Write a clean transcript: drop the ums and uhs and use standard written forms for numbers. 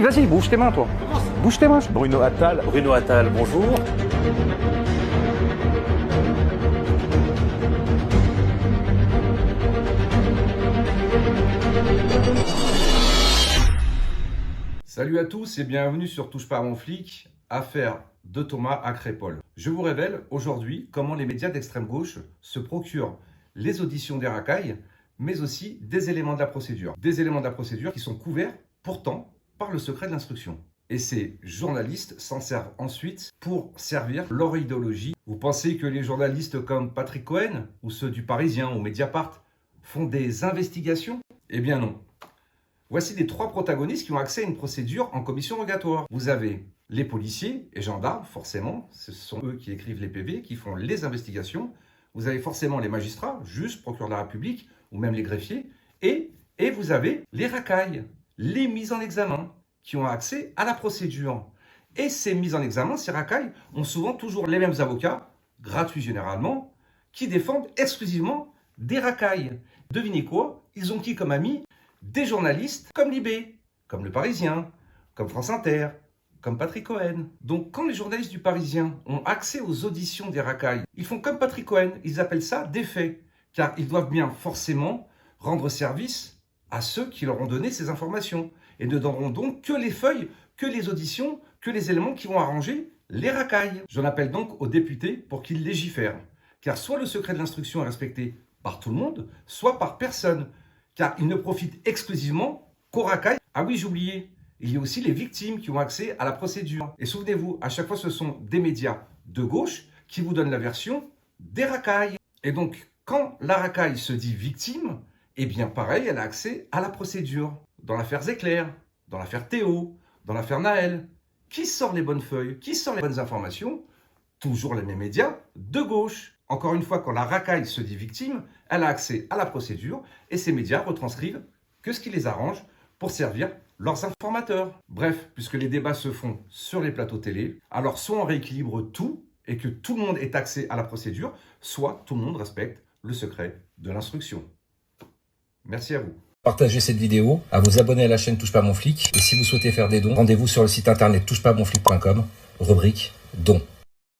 Vas-y, bouge tes mains, toi. Bouge tes mains. Bruno Attal, bonjour. Salut à tous et bienvenue sur Touche pas à mon flic, affaire de Thomas à Crépol. Je vous révèle aujourd'hui comment les médias d'extrême gauche se procurent les auditions des racailles, mais aussi des éléments de la procédure. Des éléments de la procédure qui sont couverts pourtant par le secret de l'instruction. Et ces journalistes s'en servent ensuite pour servir leur idéologie. Vous pensez que les journalistes comme Patrick Cohen ou ceux du Parisien ou Mediapart font des investigations? Eh bien non. Voici les 3 protagonistes qui ont accès à une procédure en commission rogatoire. Vous avez les policiers et gendarmes, forcément, ce sont eux qui écrivent les PV, qui font les investigations. Vous avez forcément les magistrats, juges, procureurs de la République, ou même les greffiers. Et vous avez les racailles, les mises en examen, qui ont accès à la procédure. Et ces mises en examen, ces racailles, ont souvent toujours les mêmes avocats, gratuits généralement, qui défendent exclusivement des racailles. Devinez quoi? Ils ont qui comme amis? Des journalistes comme Libé, comme Le Parisien, comme France Inter, comme Patrick Cohen. Donc quand les journalistes du Parisien ont accès aux auditions des racailles, ils font comme Patrick Cohen, ils appellent ça des faits, car ils doivent bien forcément rendre service à ceux qui leur ont donné ces informations, et ne donneront donc que les feuilles, que les auditions, que les éléments qui vont arranger les racailles. J'en appelle donc aux députés pour qu'ils légifèrent, car soit le secret de l'instruction est respecté par tout le monde, soit par personne, car il ne profite exclusivement qu'aux racailles. Ah oui, j'ai oublié, il y a aussi les victimes qui ont accès à la procédure. Et souvenez-vous, à chaque fois, ce sont des médias de gauche qui vous donnent la version des racailles. Et donc, quand la racaille se dit victime, eh bien pareil, elle a accès à la procédure. Dans l'affaire Zecler, dans l'affaire Théo, dans l'affaire Naël. Qui sort les bonnes feuilles? Qui sort les bonnes informations? Toujours les mêmes médias de gauche. Encore une fois, quand la racaille se dit victime, elle a accès à la procédure et ces médias retranscrivent que ce qui les arrange pour servir leurs informateurs. Bref, puisque les débats se font sur les plateaux télé, alors soit on rééquilibre tout et que tout le monde ait accès à la procédure, soit tout le monde respecte le secret de l'instruction. Merci à vous. Partagez cette vidéo, à vous abonner à la chaîne Touche pas à mon flic et si vous souhaitez faire des dons, rendez-vous sur le site internet touchepamonflic.com, rubrique dons.